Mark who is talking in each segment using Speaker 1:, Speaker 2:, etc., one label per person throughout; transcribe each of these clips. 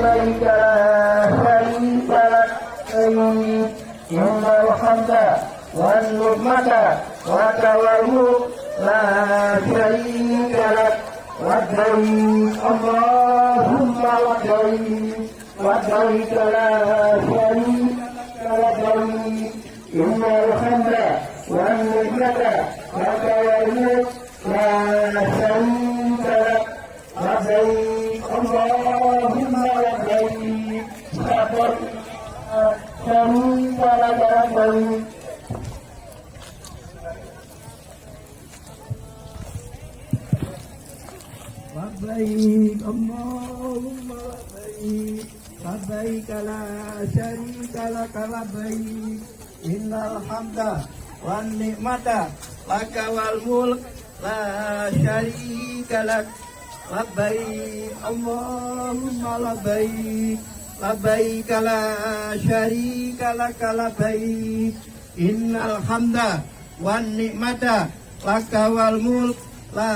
Speaker 1: شريك له إن الحمد والنعمة لك والملك لا شريك لك لبيك اللهم لبيك لبيك لا شريك لبيك إن الحمد والنعمة لك والملك لا شريك لك لبيك اللهم لبيك لبيك شريك لك لبيك لبيك اللهم لبيك لبيك لا شريك لك لبيك إن الحمد والنعمة لك والملك لا شريك لك لبيك اللهم لبيك لبيك لا شريك لك لبيك إن الحمد والنعمة لك والملك لا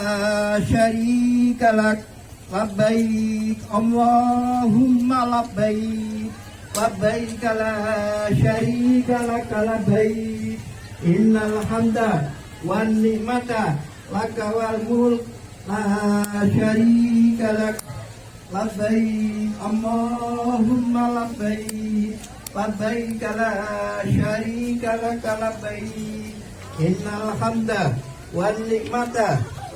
Speaker 1: شريك لك لبيك اللهم لبيك لبيك لا شريك لك لبيك إن الحمد والنعمة لك والملك لا شريك لك لبيك اللهم لبيك لبيك لا شريك لك لبيك إن الحمد والنعمة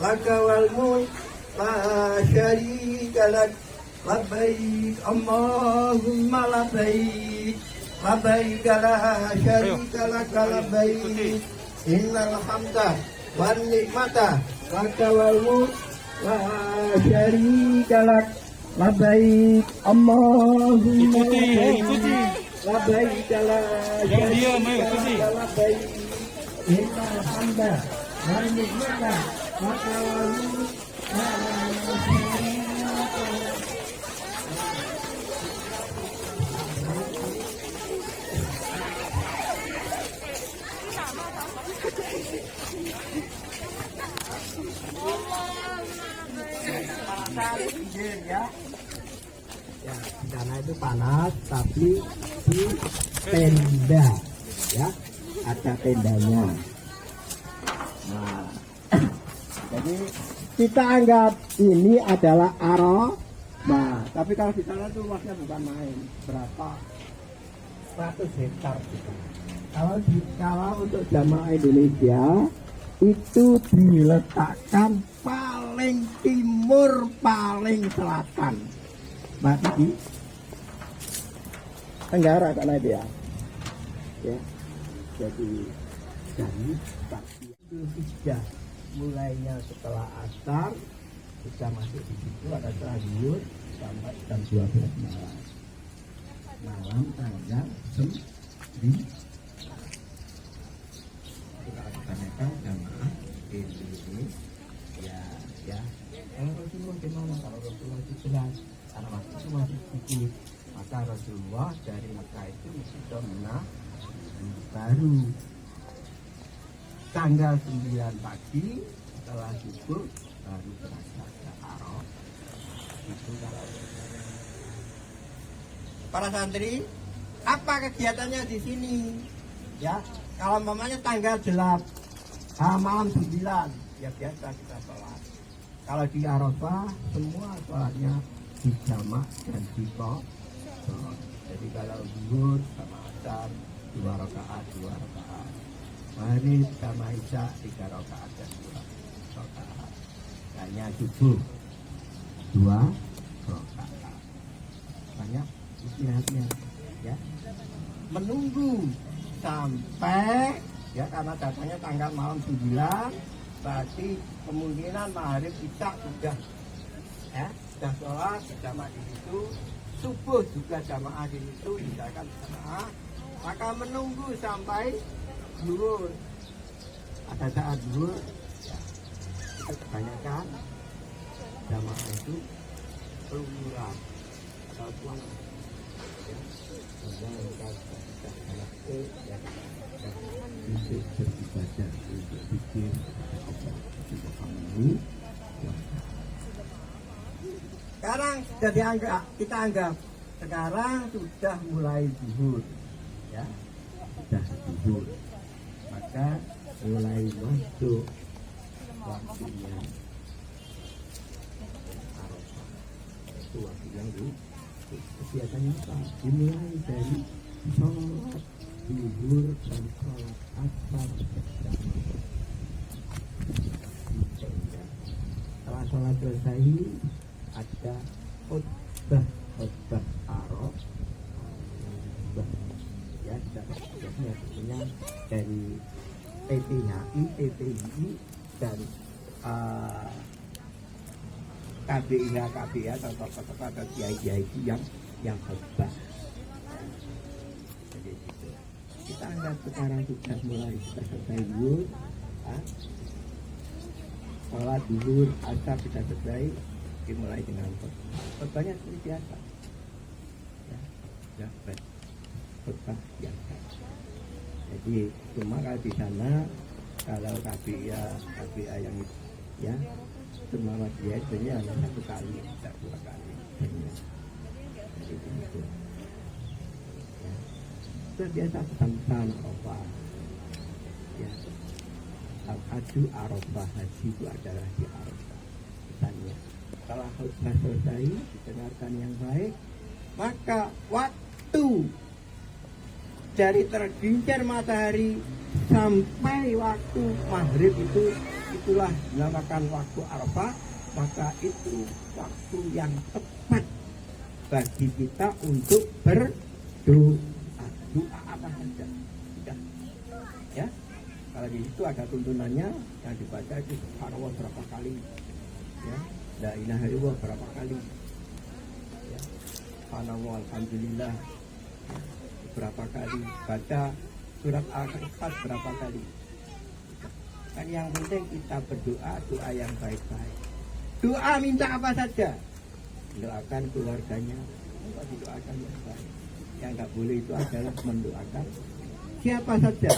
Speaker 1: لك والملك لا شريك لك لبيك اللهم لبيك لبيك لا شريك لك لبيك إن الحمد والنعمة لك والملك لا شريك لك لبيك اللهم لبيك لا شريك لك لبيك إن الحمد والنعمة لك والملك لا شريك لك. Ya, di sana itu panas, tapi di tenda, ya, ada tendanya. Nah, jadi kita anggap ini adalah Arafah. Tapi kalau di sana itu luasnya bukan main, berapa 100 hektar. Kalau untuk jamaah Indonesia itu diletakkan paling timur, paling selatan. Berarti Tenggara karena dia. Ya. Jadi dari Zulhijjah mulainya setelah asar kita masuk di situ ada tahajud sampai jam 12 malam. Malam tanggal 9. Kita tanyakan jamaah ini ya kalau Rasulullah gimana, kalau Rasulullah itu jelas karena waktu itu masih sedikit, maka Rasulullah dari Mekah itu sudah baru tanggal 9 pagi setelah subuh baru berangkat ke Arafah. Itu kalau para santri, apa kegiatannya di sini? Ya, kalau mamanya tanggal 8 malam 9 ya biasa kita sholat. Kalau di Arafah semua sholatnya dijamak dan dikok. Jadi kalau zuhur sama asar 2 rakaat. Maghrib sama isya 3 rakaat dan 2 rakaat. Hanya subuh 2 rakaat. Banyak istirahatnya, ya. Menunggu sampai ya karena datangnya tanggal malam 9, berarti kemungkinan maghrib isya sudah sudah sholat jamaah di situ, subuh juga jamaah di situ, misalkan jamaah, maka menunggu sampai zuhur. Pada saat zuhur ya, itu kebanyakan jamaah itu keluyuran atau pulang ya, sehingga mereka tidak mengerti ya, untuk beribadah, untuk pikir untuk kamu. Sekarang jadi kita anggap Sekarang sudah mulai zuhur, ya, sudah zuhur, maka mulai masuk waktunya Arafah. Itu waktu yang biasanya dimulai dari sholat zuhur dan sholat asar. Setelah sholat selesai ada khutbah Arafah, ya, biasanya dari PPHI dan KBIH atau tokoh-tokoh atau kiai-kiai yang khutbah. Jadi itu kita anggap sekarang sudah mulai selesai zuhur, sholat zuhur asar kita selesai, dimulai dengan khutbahnya seperti biasa, ya khutbah biasa. Jadi cuma kalau di sana kalau KBA yang ya cuma dia sebenarnya hanya satu kali, tidak dua kali. Jadi itu. Ya. Itu biasa pesan-pesan Arafah. Ya. Al-Haju Arafah, haji itu adalah di Arafah. Pesannya. Setelah khutbah selesai, didengarkan yang baik, maka waktu dari tergelincir matahari sampai waktu maghrib itulah dinamakan waktu Arafah. Maka itu waktu yang tepat bagi kita untuk berdoa. Doa apa saja, ya. Kalau di situ ada tuntunannya yang dibaca itu subhanallah berapa kali, ya, la ilaha illallah berapa kali, ya, subhanallah alhamdulillah berapa kali, baca surat Al-Ikhlas berapa kali. Kan yang penting kita berdoa, doa yang baik-baik. Doa minta apa saja, doakan keluarganya, didoakan yang baik. Yang nggak boleh itu adalah mendoakan siapa saja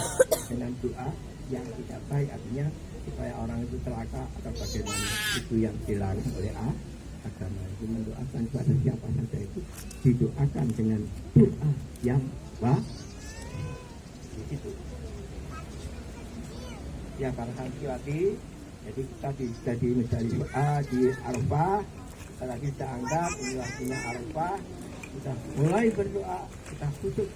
Speaker 1: dengan doa yang tidak baik, artinya supaya orang itu celaka atau bagaimana, itu yang dilarang oleh agama. Itu mendoakan kepada siapa saja itu didoakan dengan doa yang baik. Itu ya para santriwati. Jadi kita jadi menjadi doa di Arafah. Kita lagi kita anggap ini waktunya Arafah, kita mulai berdoa, kita khusus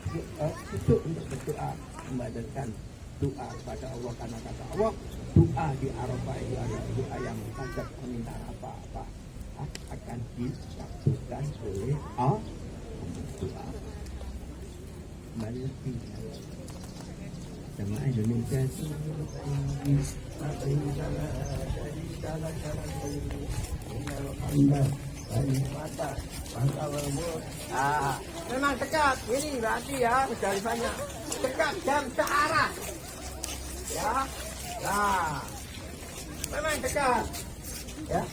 Speaker 1: untuk berdoa, membacakan doa kepada Allah, karena kata Allah doa di Arafah itu adalah doa yang mustajab, permintaan apa-apa akan dikabulkan oleh Allah. Doa kembali lagi jamaah Indonesia memang dekat ini berarti ya, dari banyak dekat jam searah ya. Nah memang dekat ya,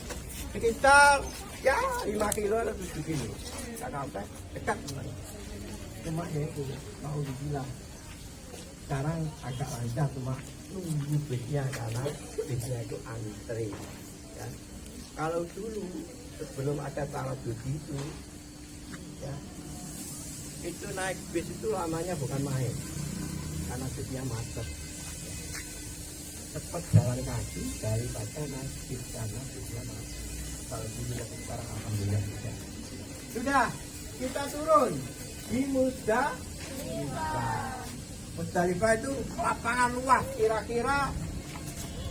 Speaker 1: sekitar ya 5 kilo atau 7 kilo nggak sampai, dekat cuma ya itu mau dibilang sekarang agak lancar, cuma nunggu bisnya karena bisnya itu antri ya. Kalau dulu sebelum ada taraf itu ya, itu naik bis itu lamanya bukan main karena bisnya macet ya. Cepat jalan kaki daripada naik bis karena bisnya macet. Kalau dulu ya, sekarang alhamdulillah sudah kita turun di Musdalifah itu lapangan luas kira-kira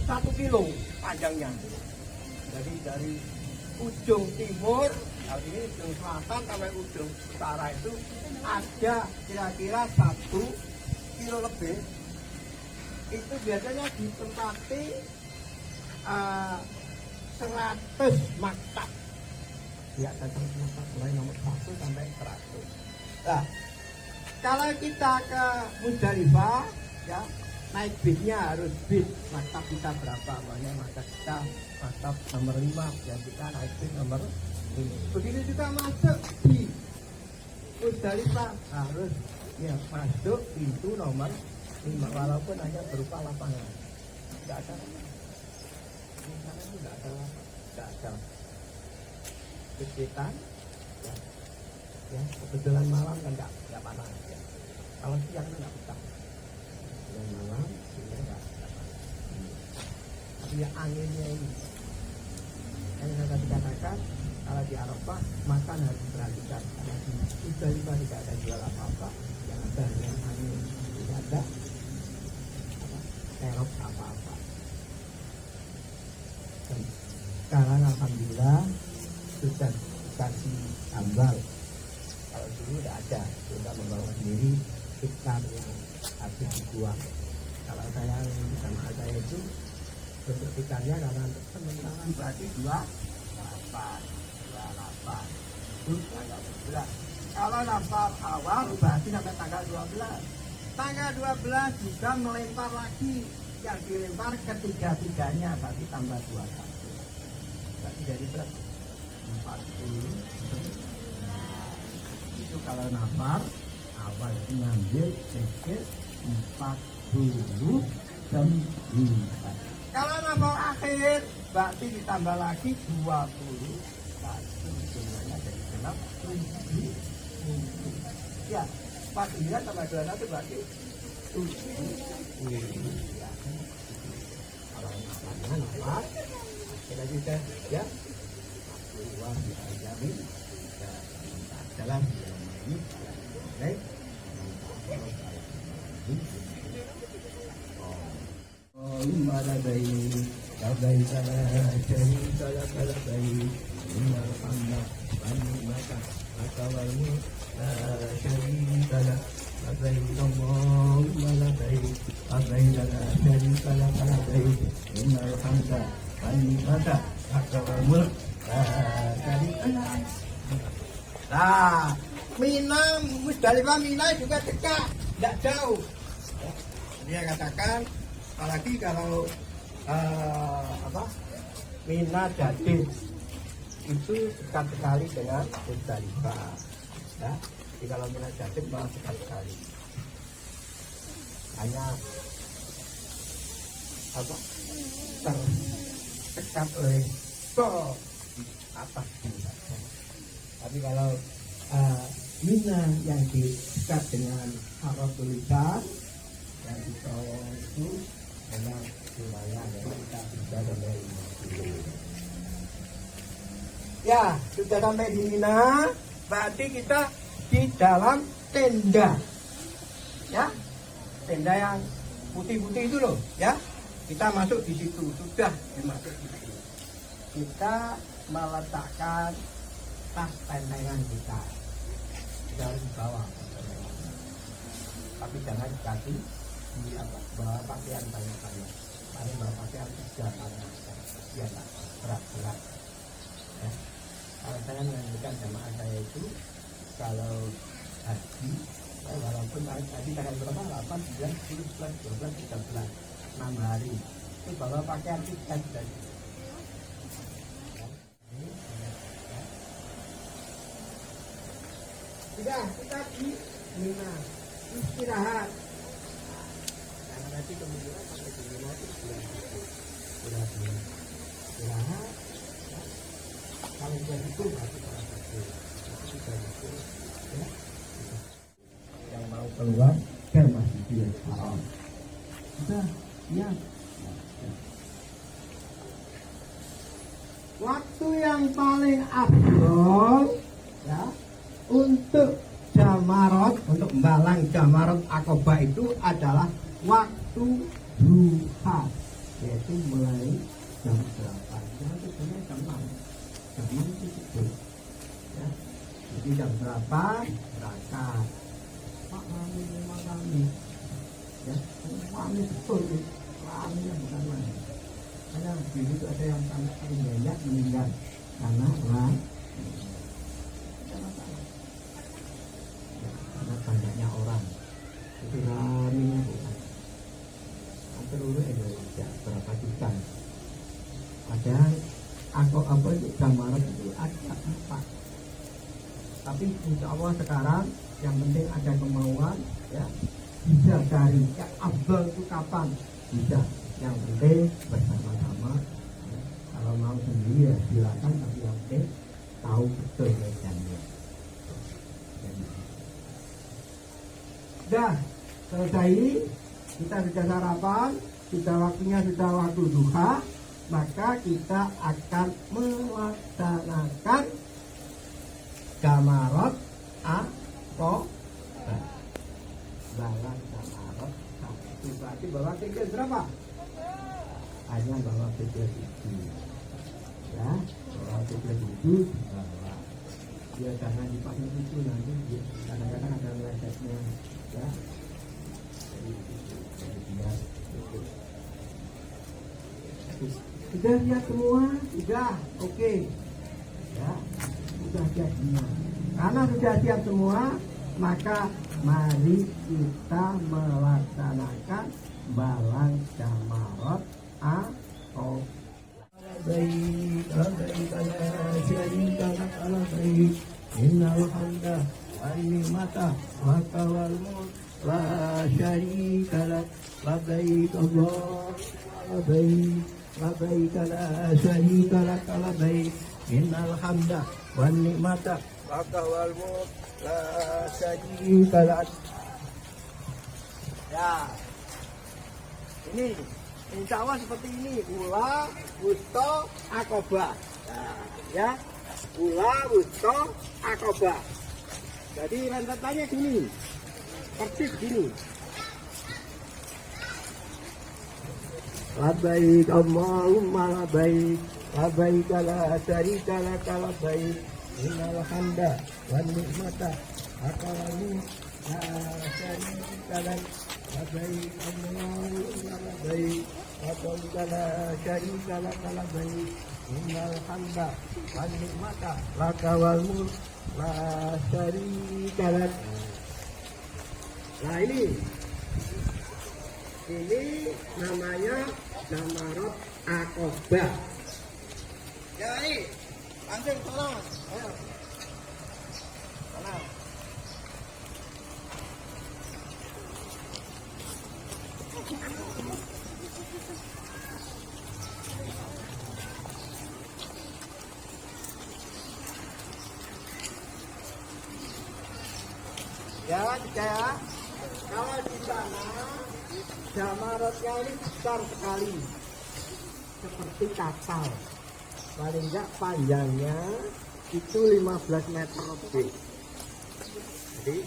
Speaker 1: 1 kilo panjangnya. Jadi dari ujung timur, ini ujung selatan sampai ujung utara itu ada kira-kira 1 kilo lebih. Itu biasanya ditempati 100 maktab. Ya, datang maktab mulai nomor 1 sampai 100. Nah, kalau kita ke Musdalifah ya, naik bisnya harus bis maktab kita berapa, banyak maktab kita maktab nomor 5 ya, kita naik bis nomor 5. Begitu juga masuk di Musdalifah harus ya masuk pintu nomor 5 walaupun hanya berupa lapangan, tidak ada di sana itu tidak ada kegiatan ya. Ya, kebetulan malam kan nggak panas ya. Kalau siang kan nggak betah. Kebetulan malam sehingga nggak panas. Tapi ya anginnya ini, yang saya tadi katakan, kalau di Arafah makan harus diperhatikan karena di Muzdalifah tidak ada jual apa-apa, yang ada hanya angin, tidak ada serok apa-apa. Dan sekarang alhamdulillah sudah kasih tambal. Kalau dulu tidak ada, kita membawa sendiri ikan yang habis dibuang. Kalau saya sama saya itu bentuk ikannya karena sementara berarti 28. Itu tanggal 11. Kalau nafar awal berarti sampai tanggal 12. Tanggal 12 juga melempar lagi, yang dilempar ketiga-tiganya berarti tambah 21. Berarti dari berapa? 40. Itu kalau nafar awal itu ngambil sedikit 49. Kalau nafar akhir berarti ditambah lagi 20. Jumlahnya jadi genap 7. Ya, 49 tambah 21 berarti 7. Ya. Kalau nafar kita juga ya uang bisa jamin dalam ini baik. Allahumma labbaik labbaik la syarika lak labbaik innal hamda wan ni'mata laka wal mulk la syarika lak labbaik Allahumma labbaik labbaik la syarika lak labbaik innal hamda wan ni'mata laka wal mulk la syarika lak. Nah, Mina, Muzdalifah, Mina juga dekat, tidak jauh. Dia katakan, apalagi kalau Mina Jadid itu dekat sekali dengan Muzdalifah. Ya, jadi kalau Mina Jadid malah dekat sekali. Hanya terdekat oleh tol atas ini. Tapi kalau Mina yang dekat dengan Arab tulisan yang di bawah itu memang lumayan ya, kita bisa sampai 50. Ya, sudah sampai di Mina, berarti kita di dalam tenda. Ya, tenda yang putih-putih itu loh, ya. Kita masuk di situ, sudah masuk di situ. Kita meletakkan tas tentengan kita harus dibawa, tapi jangan dikasih di bawa pakaian banyak-banyak. Paling bawa pakaian 3 ya tak berat-berat. Ya. Kalau saya menganjurkan jamaah saya itu kalau haji, ya, walaupun tadi tanggal berapa? 8, 9, 10, 11, 12, 13, 6 hari itu bawa pakaian 3 sudah. Sudah, kita di Mina istirahat. Karena nanti kemudian sampai di Mina itu istirahat. Ya. Kalau sudah itu berarti salah satu. Sudah itu, ya. Yang mau keluar ke Masjidil Haram. Sudah, ya. Waktu yang paling afdol, ya. Untuk jamarot, untuk membalang jamarot Aqabah itu adalah waktu duha, yaitu mulai jam 8. Itu sebenarnya jam 6. Jam 6 itu cukup. Ya. Jadi jam 8 berangkat. Pak Rami. Ya, Rami betul. Rami yang bukan main. Karena di situ ada yang sangat banyak meninggal karena banyaknya orang itu raminya bukan seluruh Indonesia berapa juta. Padahal apa itu gambaran itu ada 4. Tapi insya Allah sekarang yang penting ada kemauan, ya, bisa cari yang afdal itu kapan bisa, yang penting bersama-sama. Ya. Kalau mau sendiri ya silakan, tapi yang penting tahu betul medannya. sudah selesai, kita sudah sarapan, sudah waktunya sudah waktu duha, maka kita akan melaksanakan Jamarat Aqobah. Balang Jamarat satu. Berarti bawa tiket berapa? Hanya bawa tiket itu. Ya, bawa tiket itu bawa. Ya jangan dipakai itu nanti kadang-kadang ada melesetnya. Ya. Jadi biar sudah lihat semua? Sudah, oke. Ya, sudah siap semua. Karena sudah siap semua, maka mari kita melaksanakan balang Jamarat Aqobah. Baik, baik, innal hamda wan ni'mata laka wal mulk la syarika lak, labbaik Allahumma labbaik, labbaik la syarika lak, labbaik, innal hamda wan ni'mata laka wal mulk la syarika lak. Ya, ini insya Allah seperti ini, ula, wusta, Aqobah. Nah, ya, ula, wusta, Aqobah. Jadi rentetannya gini, persis gini. Labbaik Allahumma labbaik, labbaik la syarika lak, labbaik, innal hamda wan ni'mata laka wal mulk la syarika lak, labbaik Allahumma labbaik, labbaik la syarika lak, labbaik, innal hamda wan ni'mata laka wal mulk la syarika lak. Nah ini namanya Jamarat Aqobah. Ya ini langsung tolong. Ayo. Tolong. Ya, ya. Kalau di sana jamaratnya ini besar sekali, seperti kapal. Paling enggak panjangnya itu 15 meter lebih. Jadi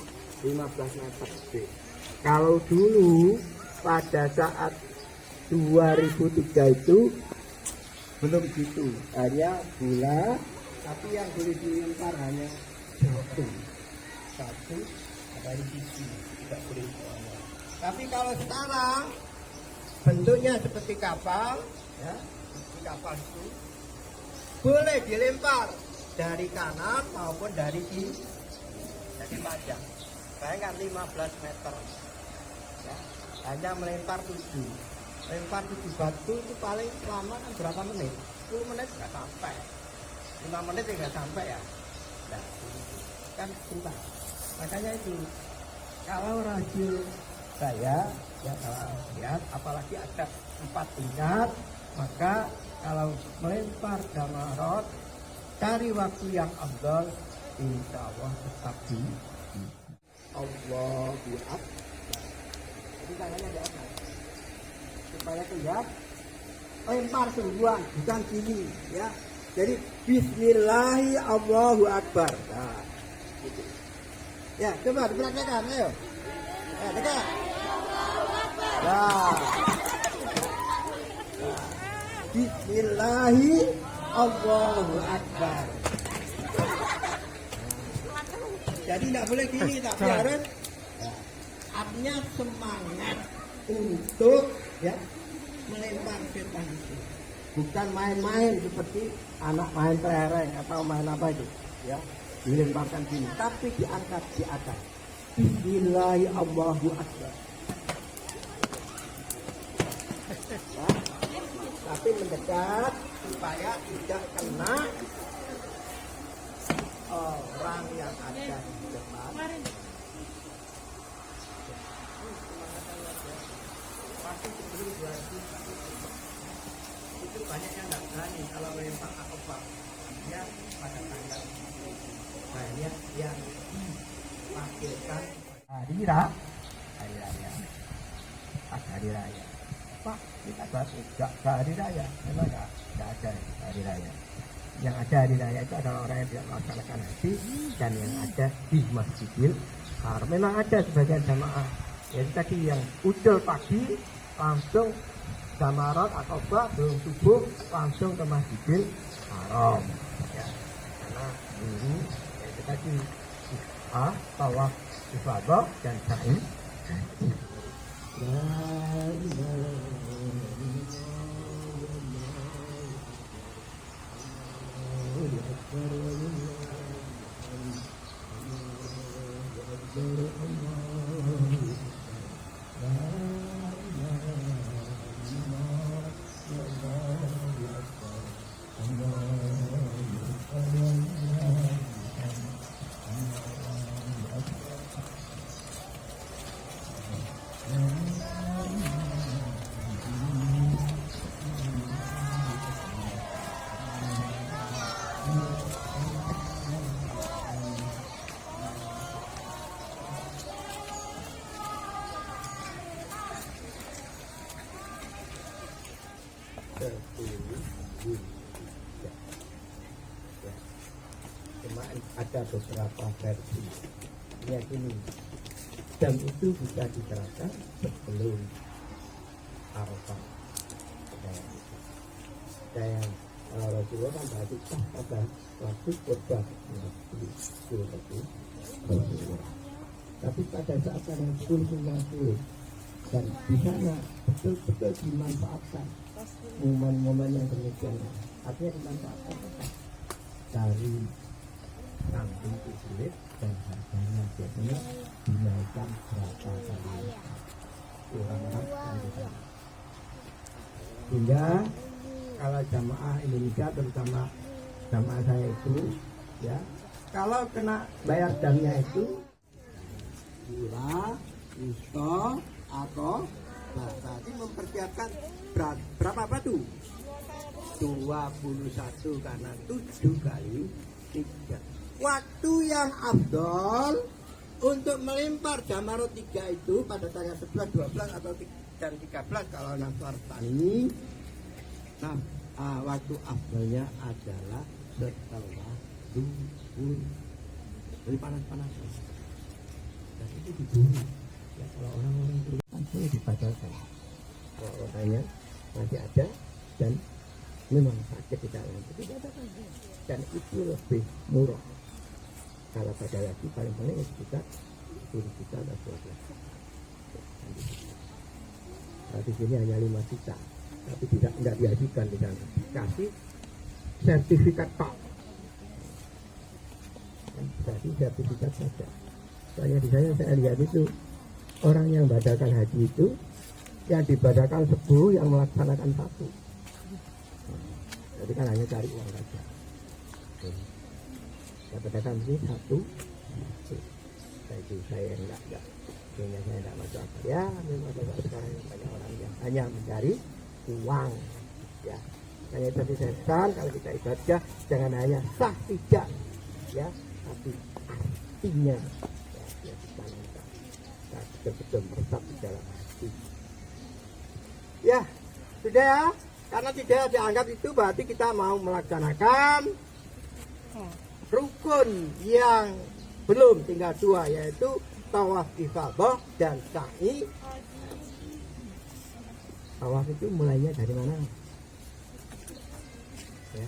Speaker 1: 15 meter lebih. Kalau dulu pada saat 2003 itu belum gitu, hanya bola, tapi yang boleh dilempar hanya satu dari sisi, tidak boleh semuanya. Tapi kalau sekarang bentuknya seperti kapal, ya, seperti kapal itu boleh dilempar dari kanan maupun dari kiri. Jadi panjang, bayangkan 15 meter, ya, hanya melempar 7 batu itu paling lama kan berapa menit? 10 menit nggak sampai, 5 menit nggak sampai ya. Nah, kan susah. Makanya itu kalau rasio saya ya, kalau lihat apalagi ada 4 tingkat, maka kalau melempar jamarat cari waktu yang afdal, insya Allah tetap di Allahu Akbar. Jadi tangannya di atas supaya kelihatan lempar sungguhan, bukan gini ya. Jadi Bismillahi Allahu Akbar. Nah, gitu. Ya, coba dipraktekkan, ayo. Ya, dekat. Nah. Bismillahi Allahu Akbar. Jadi tidak boleh gini, tapi harus artinya semangat untuk ya melempar setan itu. Bukan main-main seperti anak main kelereng atau main apa itu, ya. Dilemparkan gini, tapi diangkat di atas. Bismillahi Allahu Akbar. Ya. Tapi mendekat supaya tidak kena orang yang ada di depan. Pasti sebelum 2000 itu banyak yang tidak berani kalau melempar Aqobah. Ya pada tanggal banyak yang dipanggilkan hari hari raya. Pas hari raya. Pak, kita nggak hari raya. Memang nggak ada hari raya. Yang ada hari raya itu adalah orang yang tidak melaksanakan haji dan yang ada di Masjidil Haram. Memang ada sebagian jamaah. Jadi tadi yang ucul pagi langsung jamarat atau belum subuh langsung ke Masjidil Haram. Ya, karena ini itu tadi tawaf ifadah dan sa'i. Cuma ada beberapa versi meyakini jam itu bisa diterapkan sebelum Arafah. Dan kalau Rasulullah kan berarti pada waktu khutbah tapi pada saat yang sulit dan di sana betul-betul dimanfaatkan momen-momen yang demikian, artinya dimanfaatkan dari kambing itu sulit dan harganya biasanya dinaikkan berapa kali orang-orang yang di sana. Sehingga kalau jamaah Indonesia terutama jamaah saya itu ya, kalau kena bayar jamnya itu gula, usto atau berarti mempersiapkan berapa batu? 21 karena 7 kali 3. Waktu yang afdol untuk melempar Jamarot 3 itu pada tanggal 11, 12 atau dan 13 kalau Nasar Tani. Nah, waktu afdolnya adalah setelah zuhur. Jadi panas-panasan. Dan itu diburu. Ya, kalau orang-orang itu langsung dibatalkan. Kalau orangnya masih ada dan memang sakit di dalam itu dibatalkan. Dan itu lebih murah. Kalau pada lagi paling-paling kita 10 juta atau 12. Nah, di sini hanya 5 juta, tapi tidak dihajikan di sana. Kasih sertifikat Pak. Kasih sertifikat saja. Soalnya di sana saya lihat itu orang yang badalkan haji itu yang dibadalkan 10 yang melaksanakan 1. Jadi kan hanya cari uang saja. Saya badalkan ini 1. Jadi saya enggak. Sehingga saya tidak masuk akal. Ya memang sekarang banyak orang yang hanya mencari uang. Ya. Hanya tadi saya pesan kalau kita ibadah jangan hanya sah tidak, ya, tapi artinya ya ditanamkan. Kita betul-betul meresap di dalam hati. Ya sudah ya. Karena tidak dianggap itu berarti kita mau melaksanakan rukun yang belum, tinggal 2 yaitu tawaf ifadah dan sa'i. Tawaf itu mulainya dari mana? Ya.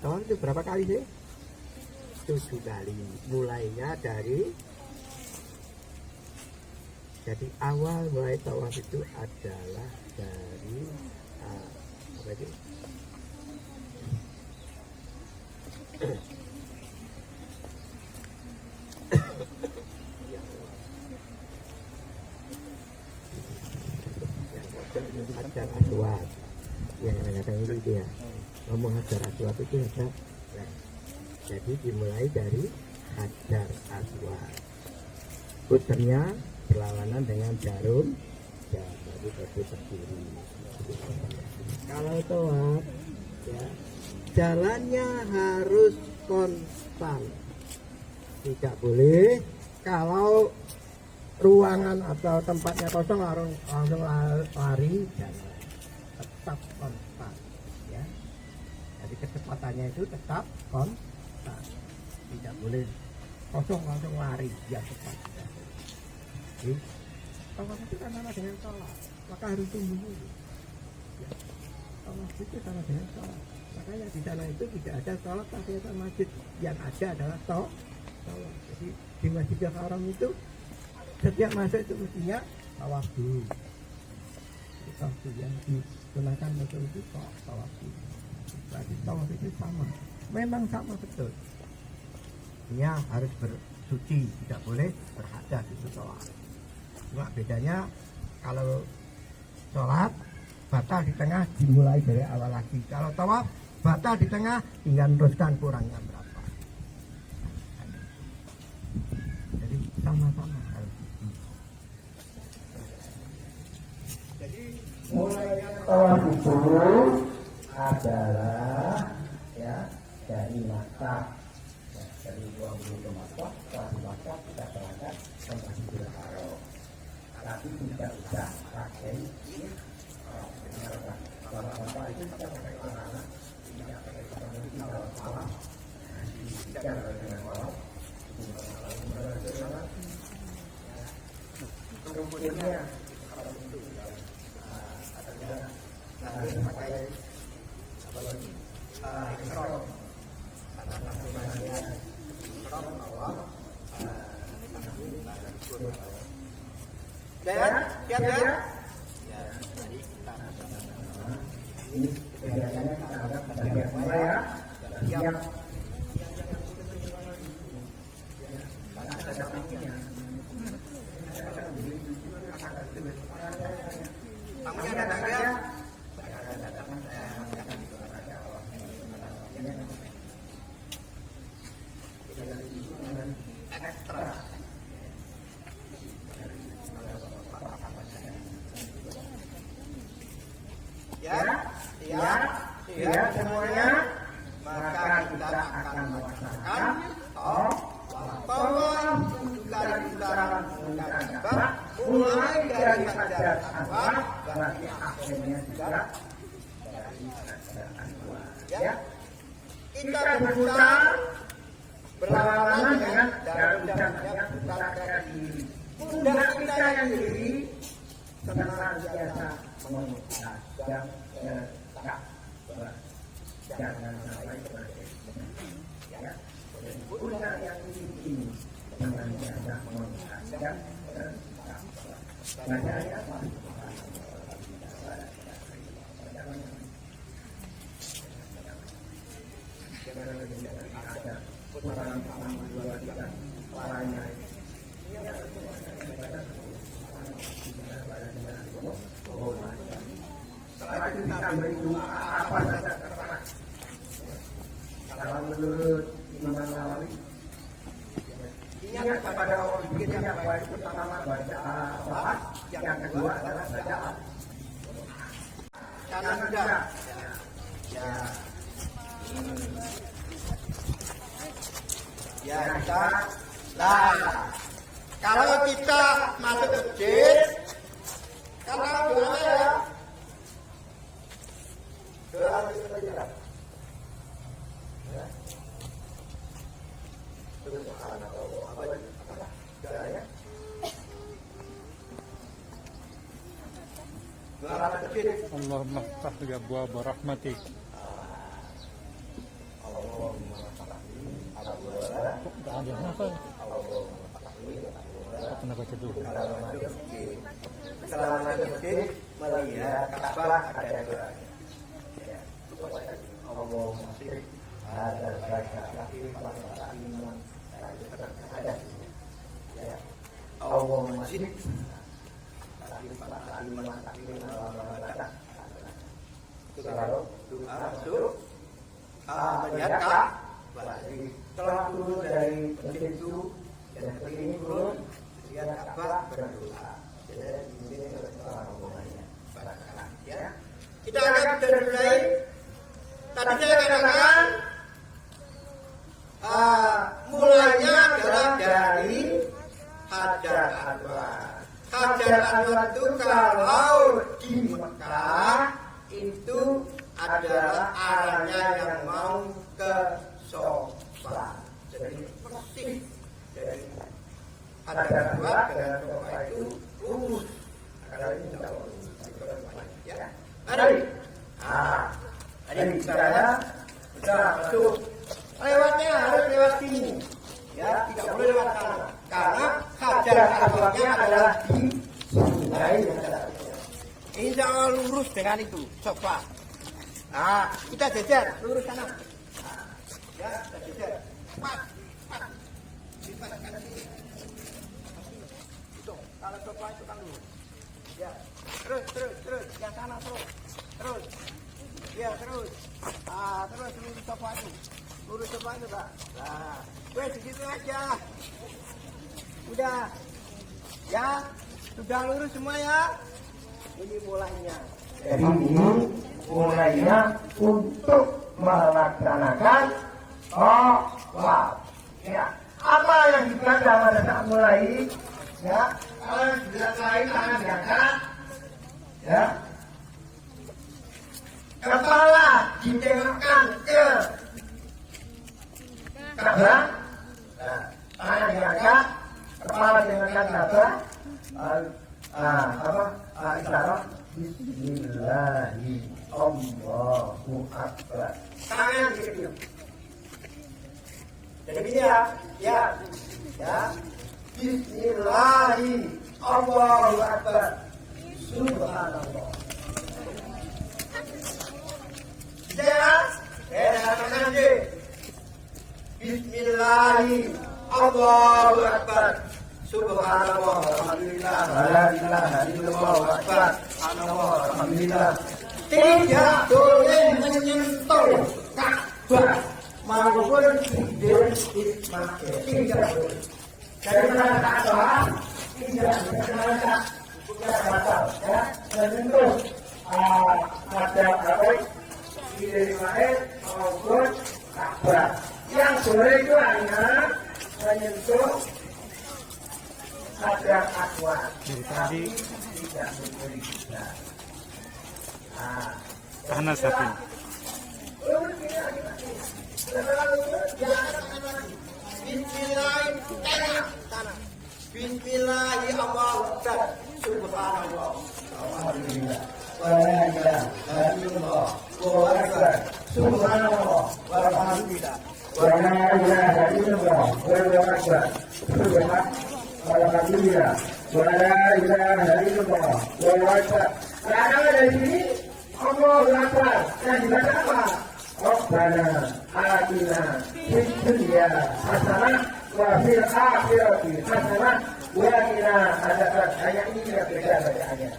Speaker 1: Tawaf itu berapa kali sih? 7 kali. Mulainya dari, jadi awal mulai tawaf itu adalah dari apa itu? Hajar Aswad yang kadang-kadang itu ya ngomong Hajar Aswad itu ada. Jadi dimulai dari Hajar Aswad, puternya berlawanan dengan jarum ya, jadi berdiri. Kalau tawaf ya jalannya harus konstan, tidak boleh kalau
Speaker 2: ruangan atau tempatnya kosong langsung lari, jangan, tetap kontak ya. Jadi kecepatannya itu tetap kontak, tidak boleh kosong langsung lari, biar cepat. Jadi tawaf itu kan sama dengan sholat, maka harus tunggu dulu ya. Tawaf itu sama dengan sholat, makanya di sana itu tidak ada sholat tahiyatul masjid, yang ada adalah tawaf. Jadi di Masjidil Haram itu setiap masuk itu mestinya tawaf dulu. Itu yang digunakan betul itu tawaf dulu. Berarti tawaf itu sama, memang sama betul. Dia harus bersuci, tidak boleh berhadas itu tawaf. Cuma bedanya kalau sholat batal di tengah dimulai dari awal lagi. Kalau tawaf batal di tengah tinggal teruskan kurangnya berapa. Jadi sama-sama harus. Jadi mulainya tawaf itu adalah ya dari Makkah. Dari 20 ke Makkah, dari Makkah kita berangkat ke Masjidil Haram. Tapi tidak usah pakai bapak itu kita pakai celana, tidak pakai celana tidak salah, tidak pakai salah. Kemudiannya harus pakai apa lagi? Ihram. Siap ya? Ini biasanya kita anggap bagian bawah ya. Siap. Tamunya datang ya. Ekstra. Ya semuanya, maka kita akan melaksanakan tawaf dari putaran Ka'bah mulai dari Hajar Aswad berarti akhirnya juga dari Hajar Aswad ya. Kita berputar berlawanan dengan daun-daunnya putar ke kiri. Pundak kita yang kiri senantiasa memutar dan jangan sampai berhenti ya. Pundak yang ini senantiasa memutar dan bacanya apa? Ada putaran pertama 2 3 lainnya. Setelah itu kita beri doa apa saja terserah. Kalau menurut Imam Nawawi, ingat kepada orang bikin yang baik pertama baca sholat, yang kedua adalah baca jangan mudah. Ya kita kalau kita masuk masjid karena doa ya doa itu saja ya subhanallah apa doanya doa masjid
Speaker 3: Allahumma ftah li abwaab rahmatik. Ada apa? Apa nak baca dulu?
Speaker 1: Selama masjid melihat Ka'bah ada doa. Allahumma sholli ala sayyidina ada. Allahumma sholli kalau doa melihat Ka'bah. Setelah turun dari masjid itu dan seperti ini turun lihat Ka'bah berdoa. Jadi ini adalah hubungannya. Ya. Kita akan mulai. Tadi saya katakan mulainya adalah dari
Speaker 2: Hajar Aswad. Hajar Aswad itu kalau di Mekah itu adalah arahnya yang mau ke Sofa. Jadi persis. Jadi Hajar Aswad dengan Sofa itu lurus. Karena ini tidak lurus. Ya. Mari. Jadi misalnya kita masuk. Lewatnya harus lewat sini. Ya, tidak boleh lewat kanan. Karena Hajar Aswadnya adalah di sungai. Insya Allah lurus dengan itu, Sofa. Nah, kita jajar lurus sana. Ya, kita jajar. Pas. Dipaskan sini. Itu, kalau Sofa itu kan lurus. Ya, terus, yang sana terus. Ya, terus. Terus lurus Sofa itu. Lurus Sofa itu, Pak. Nah, di situ aja. Udah. Ya, sudah lurus semua ya. Ini mulainya. Jadi ini mulainya untuk melaksanakan tawaf. Ya, apa yang dikerjakan pada saat mulai? Ya, kalau yang mulai tangan diangkat. Ya. Kepala ditengokkan ke Ka'bah. Tangan diangkat, kepala ditengokkan Ka'bah. Isyarat Bismillahi Allahu Akbar. Tangan dikecil. Jadi begini ya. Bismillahi Allahu Akbar. Subhanallah. Jelas? Nanti. Bismillahi Allahu Akbar. Subhanallah, alhamdulillah, la ilaha illallah, akbar, subhanallah, alhamdulillah. Tidak boleh menyentuh Ka'bah maupun Baitul Maqdis. Tidak boleh. Dari mana Ka'bah? Tidak bisa batal, ya. Menyentuh Hajar Aswad di Maqdis maupun Ka'bah. Yang boleh itu hanya menyentuh Hajar Aswad.
Speaker 3: Dari tadi
Speaker 2: tidak boleh juga.
Speaker 3: panas tapi.
Speaker 2: Bismillahirrahmanirrahim. Subhanallah. Alhamdulillah. Wala ilaha illallah. Allahu akbar. Subhanallah. Walhamdulillah. Wala ilaha illallah. Allahu akbar. Subhanallah. Alhamdulillah. Wala ilaha illallah. Allahu akbar. Karena dari sini Allahu akbar. Dan dibaca apa? Rabbana atina fid dunya hasanah wa fil akhirati hasanah wa qina adzaban. Ayat ini tidak beda bacaannya.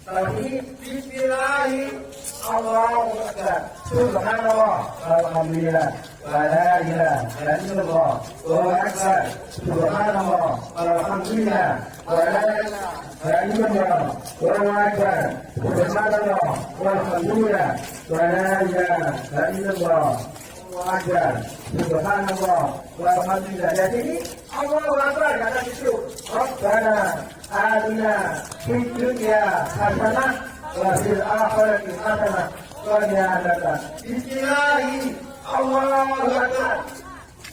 Speaker 2: Tauhid bismillahirrahmanirrahim. Allahu akbar. Subhanallah. Alhamdulillah. Wa la ilaha illallah. Allahu akbar. Subhanallah. Alhamdulillah. Wa la ilaha illallah. Allahu akbar. Subhanallah. Alhamdulillah. Wa la ilaha illallah. Allahu akbar. Subhanallah. Alhamdulillah. Jadi Allahu akbar kata itu. Rabbana atina fid dunya hasanah wa fil akhirati hasanah wa qina adzaban. Bismillahirrahmanirrahim. Allahu akbar.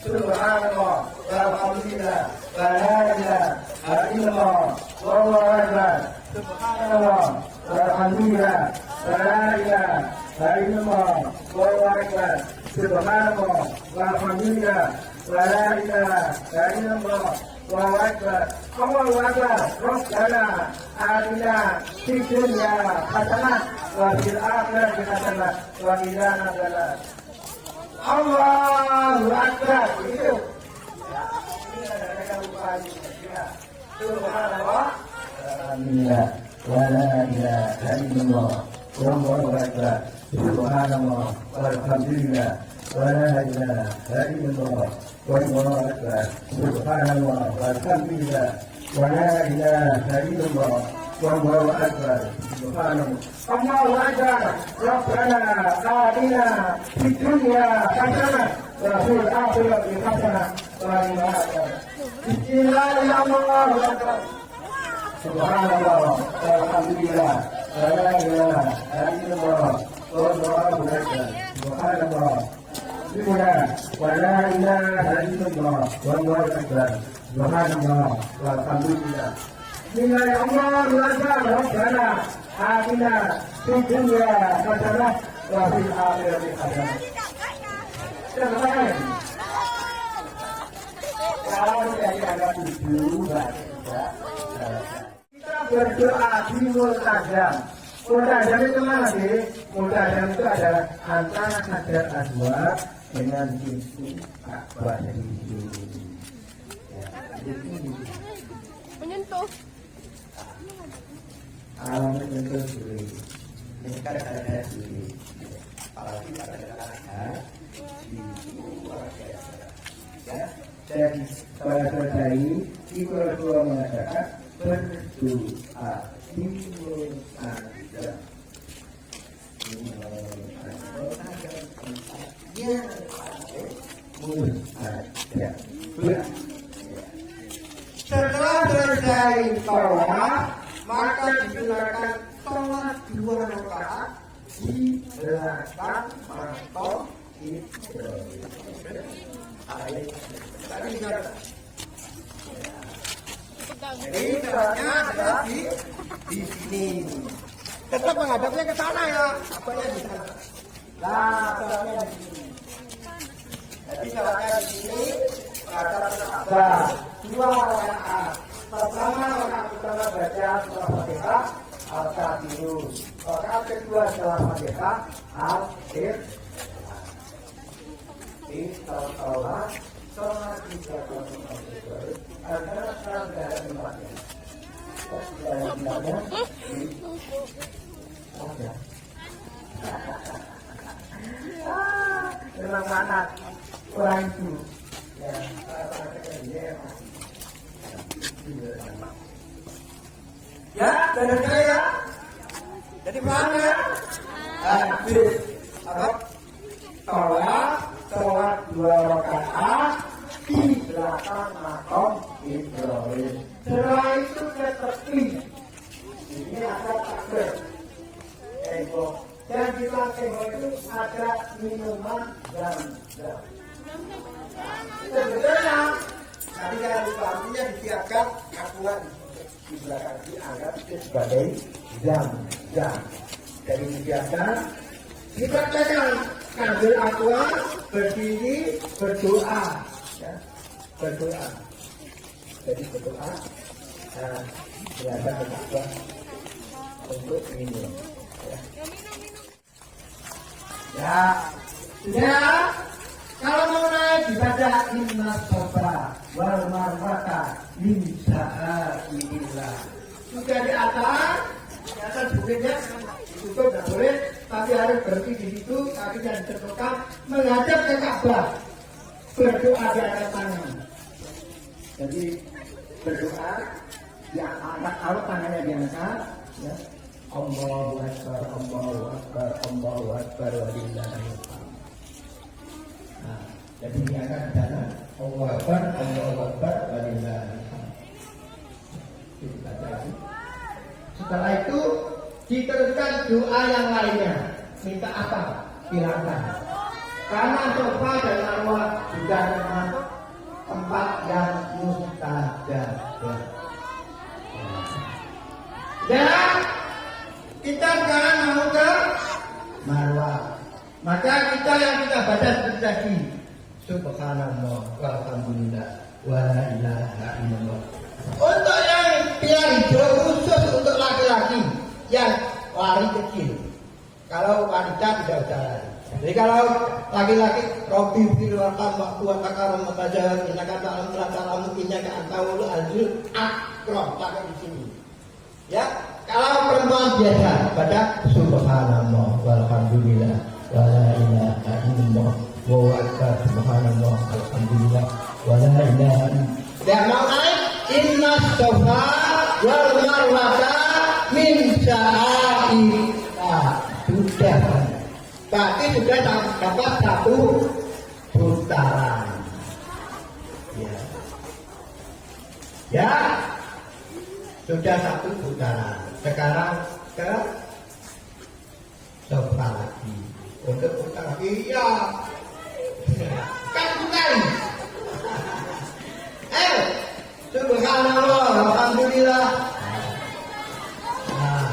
Speaker 2: Subhanallah. Alhamdulillah. La ilaha illallah. Allahu akbar. Subhanallah. Alhamdulillah. La ilaha illallah. Allahu akbar. Subhanallah. Alhamdulillah. La ilaha illallah. Allahu akbar. Allahu akbar. Rabbana atina fid dunya hasanah wa fil akhirati hasanah wa qina adzaban. Allahu akbar. Itu. Ini ada upaya. Subhanallah. Alhamdulillah. Wa la ilaha illallah. Allahu akbar. Subhanallah. Alhamdulillah. Wa la ilaha illallah. Allahu akbar. Subhanallah. Alhamdulillah. Wa la ilaha illallah. Allahu akbar. Subhanallah. Allahu akbar. Rabbana atina fid dunya hasanah wa fil akhirati hasanah wa qina adzaban. Bismillahirrahmanirrahim. Subhanallah, alhamdulillah, la ilaha illallah, wallahu akbar. Subhanallah, bismillah, wa la ilaha illallah, wallahu akbar. Subhanallah, walhamdulillah. Bismillahirrahmanirrahim. Rabbana atina fid dunya hasanah wa fil akhirati hasanah. Kalau dari ada 7 kita berdoa di multazam. Multazam itu mana sih? Multazam itu adalah antara Hajar Aswad dengan pintu Ka'bah itu.
Speaker 4: Menyentuh.
Speaker 2: Menyentuh dulu. Ini kan ada dulu. Apalagi pada ada di luar biasa. Ya. Jadi saudara-saudari di kedua mengatakan berdoa timur ada setelah selesai sholat maka digunakan sholat 2 rakaat di belakang makam Ibrahim. Jadi caranya adalah di sini. Tetap menghadapnya ke sana ya. Apanya di sana. Nah, caranya di sini. Jadi caranya di sini menghadap ke Ka'bah. 2 rakaat. Pertama rakaat pertama baca surah Fatihah Al-Kafirun. Rakaat kedua setelah Fatihah Al-Ikhlas. Di sholat sholat juga adalah salah dari tempatnya. Memang mana orang itu ya dari saya jadi mana habis apa sholat 2 rakaat di belakang makam Ibrahim. Setelah itu ke tepi. Ini ada takbir. Dan di tengah itu ada minuman zam-zam. Sebetulnya tadi kan artinya disiapkan akuan di belakang dianggap sebagai zam-zam. Jadi disiapkan kita pegang ambil aqua, berdiri, berdoa, ya, berdoa. Jadi berdoa, berada ke Ka'bah untuk minum. Ya, kalau mau naik dibaca inna safa wal marwata min sya'airillah. Sudah di atas bukitnya ditutup tidak boleh, tapi harus berhenti di situ, kaki dan tertukar menghadap ke Ka'bah, berdoa di atas tangan. Jadi berdoa, ya angkat tangannya diangkat, ya. Allahu Akbar, Allahu Akbar, Allahu Akbar, walillahil hamd. Nah, jadi diangkat di sana, Allahu Akbar, Allahu Akbar, walillahil hamd. Itu saja. Setelah itu diteruskan doa yang lainnya. Minta apa? Silakan. Karena sofa dan marwah juga memang tempat yang mustajab. Dan kita sekarang mau ke marwah. Maka kita yang kita baca seperti tadi. Subhanallah walhamdulillah wa la ilaha illallah. Untuk yang biar hijau khusus untuk laki-laki yang lari kecil. Kalau wanita tidak usah lari. Jadi kalau laki-laki Robi firwatan waktu atakaram matajalan inakan ta'alam ta'alam inaka antawul azul akram pakai di sini. Ya, kalau perempuan biasa baca subhanallah walhamdulillah wa la ilaha illallah wa akbar subhanallah alhamdulillah wa la ilaha illallah. Dan mau naik inna sofa wal marwata min sya'airillah. Sudah, berarti sudah dapat 1 putaran. Ya. Ya, sudah satu putaran. Sekarang ke sofa lagi. Untuk putar lagi, ya. Kan bukan. Subhanallah, alhamdulillah. Nah,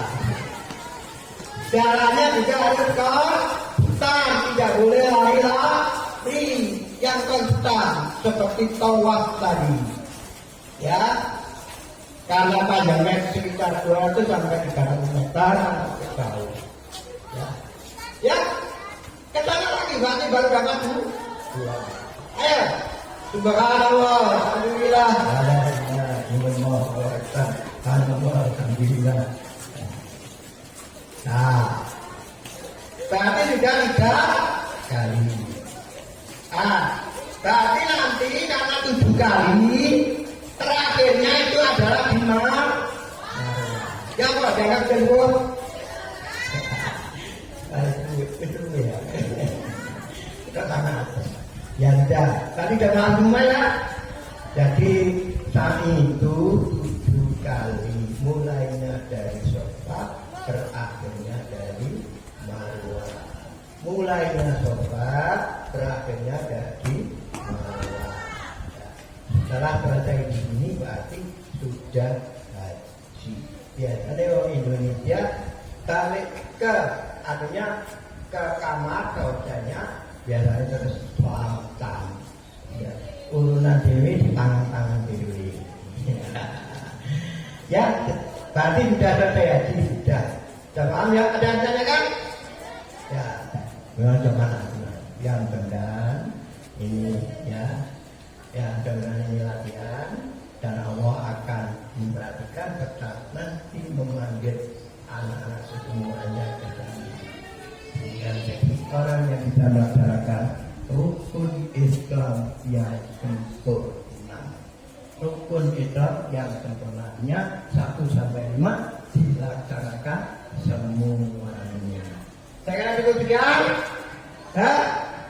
Speaker 2: jalannya juga harus konstan, tidak boleh lari yang konstan seperti tawaf tadi. Ya, karena panjangnya sekitar 200 sampai 300 meter jauh. Ya, ke sana lagi, berarti baru dapat dulu. Ayo, subhanallah, alhamdulillah. Alhamdulillah. Nah, berarti sudah 3 kali. Berarti nanti karena 7 kali, terakhirnya itu adalah di mana? Ya, kok jangan jemput. Itu ya. Kita tangan atas. Ya sudah, tadi udah langsung ya. Jadi saat itu 7 kali, mulainya dari Sofa, berakhirnya dari Marwah. Mulainya Sofa, berakhirnya dari Marwah. Setelah selesai di sini berarti sudah haji. Biasanya orang Indonesia tarik ke, artinya ke kamar kausanya biasanya terus selatan. Ya, urunan dewi di tangan-tangan dewi. Ya, berarti sudah selesai haji, sudah. Sudah paham ya? Ada yang tanya kan? Ya, memang coba yang benar ini ya. Ya, dengan ini latihan dan Allah akan memperhatikan tetap nanti memanggil anak-anak semuanya ke dalam. Dan jadi orang yang bisa melaksanakan rukun Islam yang sempurna. Rukun Islam yang sempurnanya 1 sampai 5 dilaksanakan semuanya. Saya kira cukup sekian.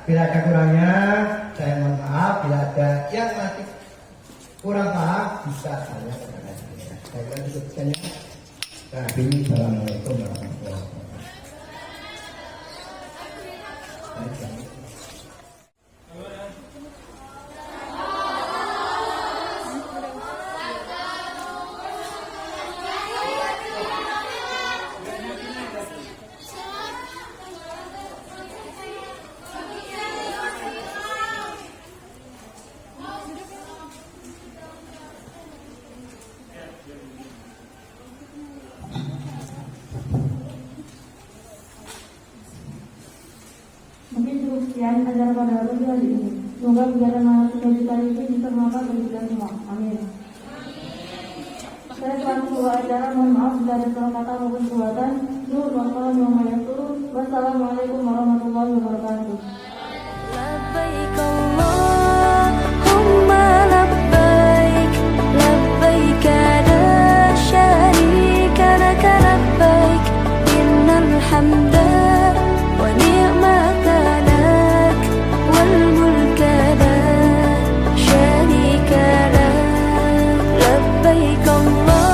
Speaker 2: Bila ada kurangnya, saya mohon maaf. Bila ada yang masih kurang paham, bisa tanya kepada saya. Saya kira cukup sekian. Assalamualaikum warahmatullahi wabarakatuh.
Speaker 5: Mungkin cukup sekian acara pada pagi hari ini. Semoga kegiatan mahasiswa kali ini bisa bermanfaat bagi kita semua. Amin. Saya selaku ketua acara mohon maaf jika ada salah kata maupun perbuatan. Wassalamualaikum warahmatullahi wabarakatuh.
Speaker 6: لبيك اللهم لبيك لبيك لا شريك لك لبيك إن الحمد ونعمة لك والملك لا شريك لك لبيك الله